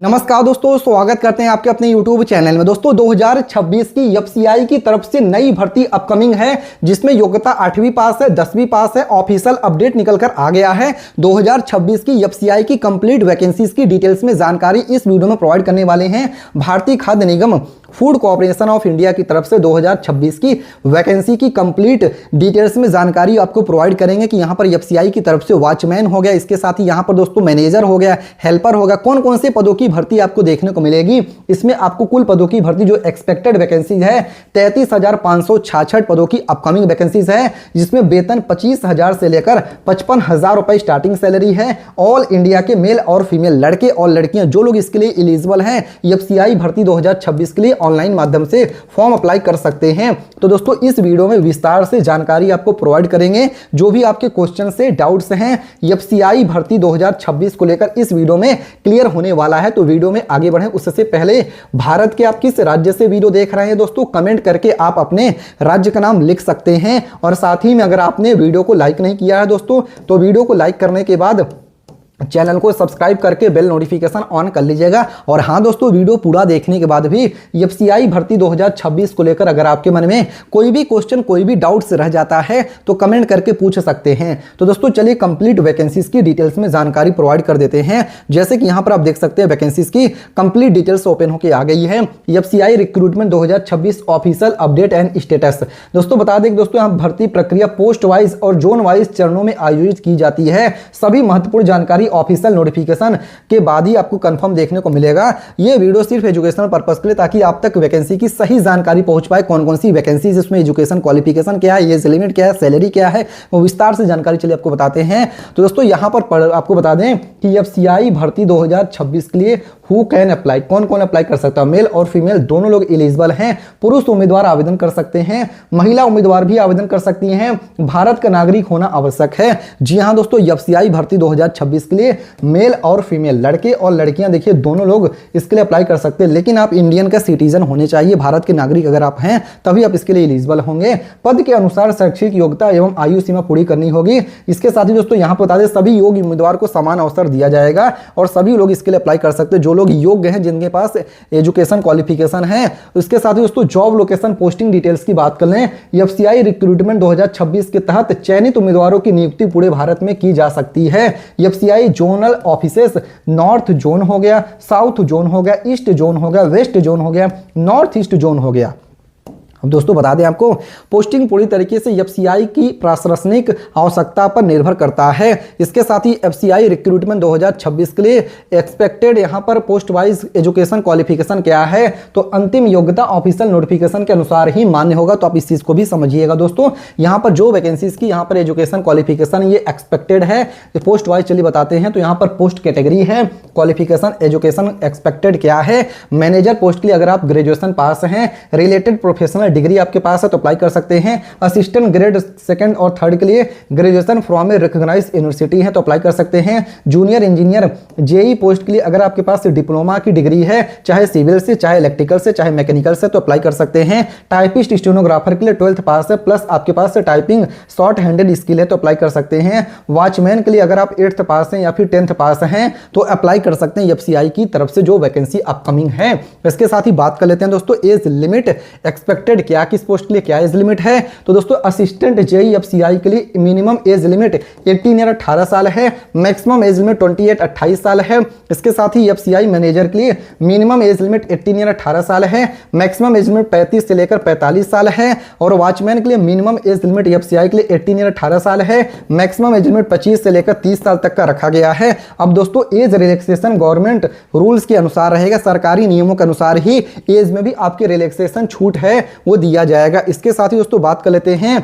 नमस्कार दोस्तों, स्वागत करते हैं आपके अपने YouTube चैनल में। दोस्तों 2026 की एफसीआई की तरफ से नई भर्ती अपकमिंग है, जिसमें योग्यता 8वीं पास है, 10वीं पास है। ऑफिशियल अपडेट निकलकर आ गया है। 2026 की एफसीआई की कंप्लीट वैकेंसीज की डिटेल्स में जानकारी इस वीडियो में प्रोवाइड करने वाले हैं। भारतीय खाद्य निगम फूड कॉर्पोरेशन ऑफ इंडिया की तरफ से 2026 की वैकेंसी की कंप्लीट डिटेल्स में जानकारी आपको प्रोवाइड करेंगे कि यहाँ पर एफसीआई की तरफ से वॉचमैन हो गया, इसके साथ ही यहाँ पर दोस्तों मैनेजर हो गया, हेल्पर हो गया, कौन कौन से पदों की भर्ती आपको देखने को मिलेगी। इसमें आपको कुल पदों की भर्ती जो एक्सपेक्टेड वैकेंसीज है 33,566 पदों की अपकमिंग वैकेंसीज है, जिसमें वेतन 25,000 से लेकर 55,000 रुपए स्टार्टिंग सैलरी है। ऑल इंडिया के मेल और फीमेल लड़के और लड़कियां जो लोग इसके लिए एलिजिबल हैं एफसीआई भर्ती 2026 के लिए ऑनलाइन माध्यम से फॉर्म अप्लाई कर सकते हैं। तो दोस्तों इस वीडियो में विस्तार से जानकारी आपको प्रोवाइड करेंगे। जो भी आपके क्वेश्चन से डाउट्स हैं एफसीआई भर्ती 2026 को लेकर इस वीडियो में क्लियर होने वाला है। तो वीडियो में आगे बढ़ें उससे पहले भारत के आप किस राज्य से वीडियो देख रहे हैं दोस्तों, कमेंट करके आप अपने राज्य का नाम लिख सकते हैं। और साथ ही में अगर आपने वीडियो को लाइक नहीं किया है दोस्तों, तो वीडियो को लाइक करने के बाद चैनल को सब्सक्राइब करके बेल नोटिफिकेशन ऑन कर लीजिएगा। और हाँ दोस्तों, वीडियो पूरा देखने के बाद भी एफसीआई भर्ती 2026 को लेकर अगर आपके मन में कोई भी क्वेश्चन, कोई भी डाउट्स रह जाता है तो कमेंट करके पूछ सकते हैं। तो दोस्तों चलिए कंप्लीट वैकेंसीज की डिटेल्स में जानकारी प्रोवाइड कर देते हैं। जैसे कि यहाँ पर आप देख सकते हैं वैकेंसीज की कंप्लीट डिटेल्स ओपन होकर आ गई है। FCI recruitment 2026 official update and status. दोस्तों बता दें दोस्तों, यहाँ भर्ती प्रक्रिया पोस्ट वाइज और जोन वाइज चरणों में आयोजित की जाती है। सभी महत्वपूर्ण जानकारी ऑफिशियल नोटिफिकेशन के बाद ही आपको कंफर्म देखने को मिलेगा। ये वीडियो सिर्फ एजुकेशनल पर्पस के लिए, ताकि आप तक वैकेंसी की सही जानकारी पहुंच पाए। कौन कौन सी वैकेंसी, इसमें एजुकेशन क्वालिफिकेशन क्या है, एज लिमिट क्या है, सैलरी क्या है, वो विस्तार से जानकारी चलिए आपको बताते हैं। तो दोस्तों यहाँ पर आपको बता दें कि एफसीआई भर्ती 2026 के लिए हु कैन अप्लाई, कौन कौन अप्लाई कर सकता है। मेल और फीमेल दोनों लोग एलिजिबल हैं। पुरुष उम्मीदवार आवेदन कर सकते हैं, महिला उम्मीदवार भी आवेदन कर सकती हैं। भारत का नागरिक होना आवश्यक है। जी हाँ दोस्तों, एफसीआई भर्ती 2026 के लिए मेल और फीमेल, लड़के और लड़कियां देखिए दोनों लोग इसके लिए अप्लाई कर सकते हैं। लेकिन आप इंडियन का सिटीजन होने चाहिए, भारत के नागरिक अगर आप हैं तभी आप इसके लिए एलिजिबल होंगे। पद के अनुसार शैक्षिक योग्यता एवं आयु सीमा पूरी करनी होगी। इसके साथ ही दोस्तों यहाँ पर बता दें सभी योग्य उम्मीदवार को समान अवसर दिया जाएगा और सभी लोग इसके लिए अप्लाई कर सकते हैं जो लोग योग्य हैं, जिनके पास एजुकेशन क्वालिफिकेशन है। इसके साथ ही दोस्तों जॉब लोकेशन पोस्टिंग डिटेल्स की बात कर लें, एफसीआई रिक्रूटमेंट 2026 के तहत चयनित उम्मीदवारों की नियुक्ति पूरे भारत में की जा सकती है। FCI zonal offices north zone हो गया, साउथ जोन हो गया, ईस्ट जोन हो गया, वेस्ट जोन हो गया, नॉर्थ ईस्ट जोन हो गया। अब दोस्तों बता दें आपको, पोस्टिंग पूरी तरीके से एफसीआई की प्रशासनिक आवश्यकता पर निर्भर करता है। इसके साथ ही एफसीआई रिक्रूटमेंट 2026 के लिए एक्सपेक्टेड यहाँ पर पोस्ट वाइज एजुकेशन क्वालिफिकेशन क्या है, तो अंतिम योग्यता ऑफिशियल नोटिफिकेशन के अनुसार ही मान्य होगा। तो आप इस चीज को भी समझिएगा दोस्तों। यहाँ पर जो वैकेंसीज की यहाँ पर एजुकेशन क्वालिफिकेशन ये एक्सपेक्टेड है, पोस्ट वाइज चलिए बताते हैं। तो यहाँ पर पोस्ट कैटेगरी है, क्वालिफिकेशन एजुकेशन एक्सपेक्टेड क्या है। मैनेजर पोस्ट के लिए अगर आप ग्रेजुएशन पास हैं, रिलेटेड प्रोफेशनल डिग्री आपके पास है तो अप्लाई कर सकते हैं। असिस्टेंट ग्रेड 2nd और 3rd के लिए graduation from a recognised university है तो अप्लाई कर सकते हैं। जूनियर इंजीनियर जेई पोस्ट के लिए अगर आपके पास डिप्लोमा की डिग्री है, चाहे सिविल से, चाहे इलेक्ट्रिकल से, चाहे मैकेनिकल से, तो अप्लाई कर सकते हैं। टाइपिस्ट स्टेनोग्राफर के लिए 12th पास है प्लस आपके पास टाइपिंग शॉर्ट हैंडेड स्किल है तो अप्लाई कर सकते हैं। वॉचमैन के लिए अगर आप 8th पास हैं या फिर 10th पास हैं तो अप्लाई कर सकते हैं एफसीआई की तरफ से जो वैकेंसी अपकमिंग है। इसके साथ ही बात कर लेते हैं दोस्तों एज लिमिट एक्सपेक्टेड क्या, किस पोस्ट के लिए क्या एज लिमिट है। तो दोस्तों असिस्टेंट जेई एफसीआई के लिए मिनिमम एज लिमिट 18 या 18 साल है, मैक्सिमम एज लिमिट 28 साल है। इसके साथ ही एफसीआई मैनेजर के लिए मिनिमम एज लिमिट 18 या 18 साल है, मैक्सिमम एज लिमिट 35 से लेकर 45 साल है। और वॉचमैन के लिए मिनिमम एज लिमिट एफसीआई के लिए 18 या 18 साल है, मैक्सिमम एज लिमिट 25 से लेकर 30 साल तक का रखा गया है। अब दोस्तों एज रिलैक्सेशन गवर्नमेंट रूल्स के अनुसार रहेगा, सरकारी नियमों के अनुसार ही एज में भी आपके रिलैक्सेशन छूट है वो दिया जाएगा। इसके साथ ही दोस्तों बात कर लेते हैं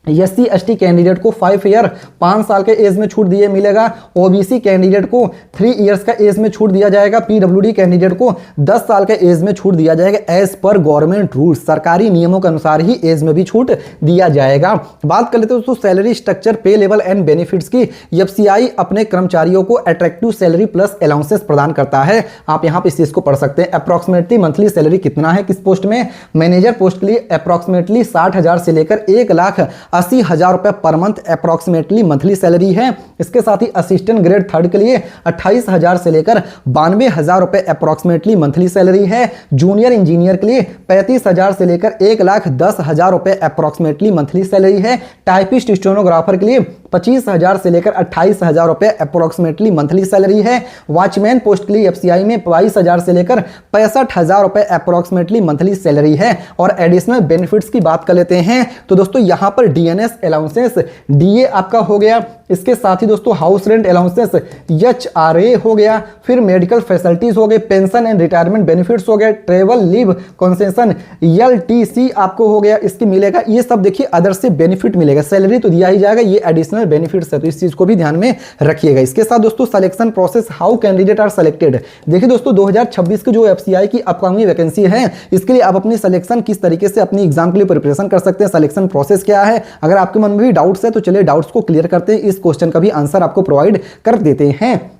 एससी एसटी कैंडिडेट को 5 ईयर 5 साल के एज में छूट दिए मिलेगा। ओबीसी कैंडिडेट को 3 इयर्स का एज में छूट दिया जाएगा। पीडब्ल्यूडी कैंडिडेट को 10 साल के एज में छूट दिया जाएगा। एज पर गवर्नमेंट रूल्स, सरकारी नियमों के अनुसार ही एज में भी छूट दिया जाएगा। बात कर लेते हैं दोस्तों सैलरी स्ट्रक्चर, पे लेवल एंड बेनिफिट्स की। एफसीआई अपने कर्मचारियों को अट्रैक्टिव सैलरी प्लस अलाउंसेस प्रदान करता है। आप यहाँ पे इस चीज को पढ़ सकते हैं। अप्रॉक्सीमेटली मंथली सैलरी कितना है किस पोस्ट में, मैनेजर पोस्ट के लिए अप्रॉक्सीमेटली 60,000 से लेकर 1 लाख 80,000 रुपए per month approximately monthly salary है। इसके साथ ही असिस्टेंट ग्रेड 3 के लिए 28,000 से लेकर 92,000 रुपए अप्रॉक्सीमेटली मंथली सैलरी है। जूनियर इंजीनियर के लिए 35,000 से लेकर 1,10,000 रुपए अप्रॉक्सीमेटली मंथली सैलरी है। टाइपिस्ट स्टेनोग्राफर के लिए 25,000 से लेकर 28,000 रुपए अप्रॉक्सीमेटली मंथली सैलरी है। वॉचमैन पोस्ट के लिए एफसीआई में 22,000 से लेकर 65,000 रुपए अप्रॉक्सीमेटली मंथली सैलरी है। और एडिशनल बेनिफिट्स की बात कर लेते हैं तो दोस्तों यहां पर डीएनएस अलाउंसेस, डीए आपका हो गया, इसके साथ ही दोस्तों हाउस रेंट अलाउंसेस एचआरए हो गया, फिर मेडिकल फैसिलिटीज हो गए, पेंशन एंड रिटायरमेंट बेनिफिट्स हो गया, ट्रेवल लीव कंसेशन एलटीसी आपको हो गया, इसकी मिलेगा। ये सब देखिए अदर से बेनिफिट मिलेगा, सैलरी तो दिया ही जाएगा, ये एडिशनल बेनिफिट्स है, तो इस चीज को भी ध्यान में रखिएगा। इसके साथ दोस्तों selection process, how candidate are selected. देखिए दोस्तों 2026 की जो एफसीआई की अपकमिंग वैकेंसी है, इसके लिए आप अपनी सिलेक्शन किस तरीके से अपनी एग्जाम के लिए प्रिपरेशन कर सकते हैं, सिलेक्शन प्रोसेस क्या है। अगर आपके मन में भी डाउट्स है तो चलिए डाउट्स को क्लियर करते हैं, इस क्वेश्चन का भी आंसर आपको प्रोवाइड कर देते हैं।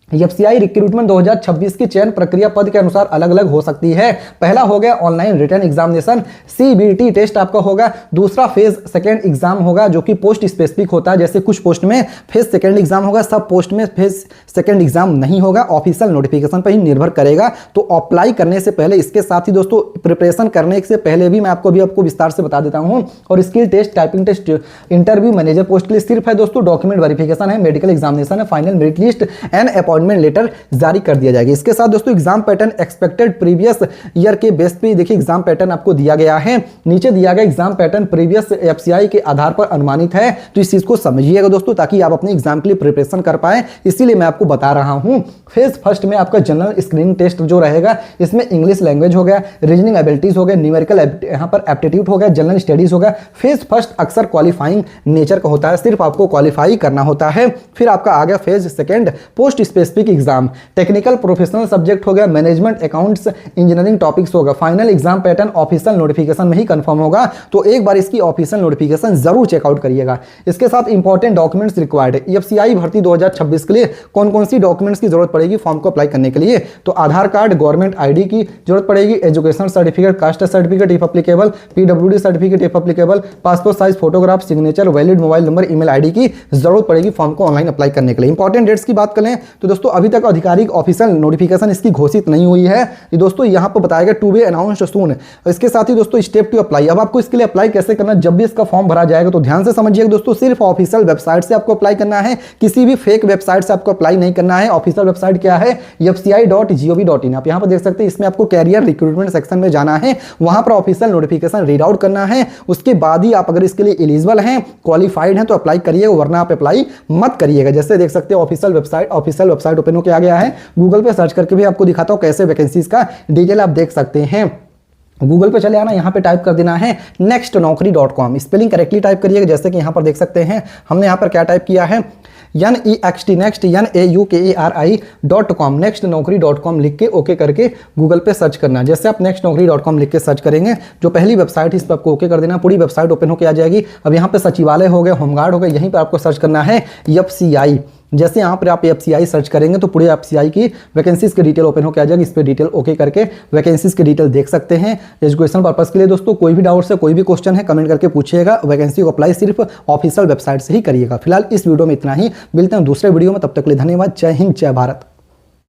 एफसीआई रिक्रूटमेंट 2026 की चयन प्रक्रिया पद के अनुसार अलग अलग हो सकती है। पहला हो गया online written examination, CBT test आपका होगा। दूसरा फेज सेकंड एग्जाम होगा जो कि पोस्ट स्पेसिफिक होता है, जैसे कुछ पोस्ट में फेज सेकंड एग्जाम होगा, सब पोस्ट में फेज सेकंड एग्जाम नहीं होगा, ऑफिशियल नोटिफिकेशन पर ही निर्भर करेगा। तो अप्लाई करने से पहले, इसके साथ ही दोस्तों प्रिपरेशन करने से पहले भी मैं आपको विस्तार से बता देता हूं। और skill test, typing test, interview manager post के लिए सिर्फ है दोस्तों डॉक्यूमेंट वेरिफिकेशन है, मेडिकल एग्जामिनेशन है, final merit list and appointment letter जारी कर दिया जाएगा। इसके साथ दोस्तों exam pattern expected previous year के बेस पे देखिए एग्जाम पैटर्न आपको दिया गया है। नीचे दिया गया एग्जाम पैटर्न प्रीवियस एफसीआई के आधार पर अनुमानित है, तो इस चीज को समझिएगा दोस्तों ताकि आप अपने एग्जाम के लिए प्रिपरेशन कर पाए, इसीलिए मैं आपको बता रहा हूं। फेज फर्स्ट में आपका जनरल स्क्रीनिंग टेस्ट जो रहेगा, इसमें इंग्लिश लैंग्वेज हो गया, रीजनिंग एबिलिटीज हो गया, न्यूमेरिकल यहां पर एप्टीट्यूड हो गया, जनरल स्टडीज हो गया। फेज फर्स्ट अक्सर क्वालिफाइंग नेचर का होता है, सिर्फ आपको क्वालिफाई करना होता है। फिर आपका आ गया phase second post specific exam, technical professional subject हो गया, मैनेजमेंट अकाउंट्स इंजीनियरिंग टॉपिक्स होगा। Final exam pattern official notification में ही कंफर्म होगा, तो एक बार इसकी ऑफिशियल नोटिफिकेशन जरूर चेकआउट करिएगा। इसके साथ इंपॉर्टेंट डॉक्यूमेंट्स रिक्वायर्ड, एफसीआई भर्ती 2026 के लिए कौन कौन सी डॉक्यूमेंट्स की जरूरत पड़ेगी फॉर्म को अप्लाई करने के लिए, तो आधार कार्ड, गवर्नमेंट आईडी की जरूरत पड़ेगी, education certificate, caste certificate if applicable, PWD certificate if applicable, passport size photograph, signature, valid mobile number, email ID की जरूरत पड़ेगी फॉर्म को ऑनलाइन अप्लाई करने के लिए। इंपॉर्टेंट डेट्स की बात करें तो दोस्तों अभी तक आधिकारिक ऑफिशियल नोटिफिकेशन इसकी घोषित नहीं हुई है, ये दोस्तों यहां पर बताया गया टू बी अनाउंस्ड सून। इसके साथ ही दोस्तों स्टेप टू अप्लाई, अब आपको इसके लिए अप्लाई कैसे करना, जब भी इसका फॉर्म भरा जाएगा तो ध्यान से समझिएगा दोस्तों, सिर्फ ऑफिशियल वेबसाइट से आपको अप्लाई करना है, किसी भी फेक वेबसाइट से आपको अप्लाई नहीं करना है। ऑफिशियल वेबसाइट क्या है, fci.gov.in, आप यहां पर देख सकते हैं। इसमें आपको कैरियर रिक्रूटमेंट सेक्शन में जाना है, वहां पर ऑफिशियल नोटिफिकेशन रीड आउट करना है, उसके बाद ही आप अगर इसके लिए एलिजिबल हैं, क्वालिफाइड हैं तो अप्लाई करिएगा, वरना आप अप्लाई मत करिएगा। जैसे देख सकते हैं ऑफिशियल वेबसाइट ओपन होकर आ गया है, गूगल पे सर्च करके भी आपको दिखाता हूं कैसे वैकेंसीज का डिटेल आप देख सकते हैं। गूगल पे चले आना, यहाँ पे टाइप कर देना है nextnaukri.com, स्पेलिंग करेक्टली टाइप करिएगा। जैसे कि यहाँ पर देख सकते हैं हमने यहाँ पर क्या टाइप किया है, NEXT नेक्स्ट NAUKARI.com, nextnaukri.com लिख के ओके करके गूगल पे सर्च करना। जैसे आप nextnaukri.com लिख के सर्च करेंगे, जो पहली वेबसाइट इस पर आपको ओके कर देना, पूरी वेबसाइट ओपन होकर आ जाएगी। अब यहाँ पे सचिवालय हो गया, होमगार्ड हो गया, यहीं पर आपको सर्च करना है एफसीआई। जैसे यहाँ पर आप एफसीआई सर्च करेंगे तो पूरे एफसीआई की वैकेंसीज की डिटेल ओपन होकर आ जाएगी, इस पर डिटेल ओके करके वैकेंसीज की डिटेल देख सकते हैं। एजुकेशन पर्पस के लिए दोस्तों कोई भी डाउट्स है, कोई भी क्वेश्चन है, कमेंट करके पूछिएगा। वैकेंसी को अप्लाई सिर्फ ऑफिशियल वेबसाइट से ही करिएगा। फिलहाल इस वीडियो में इतना ही, मिलते हैं दूसरे वीडियो में, तब तक के लिए धन्यवाद। जय हिंद, जय भारत।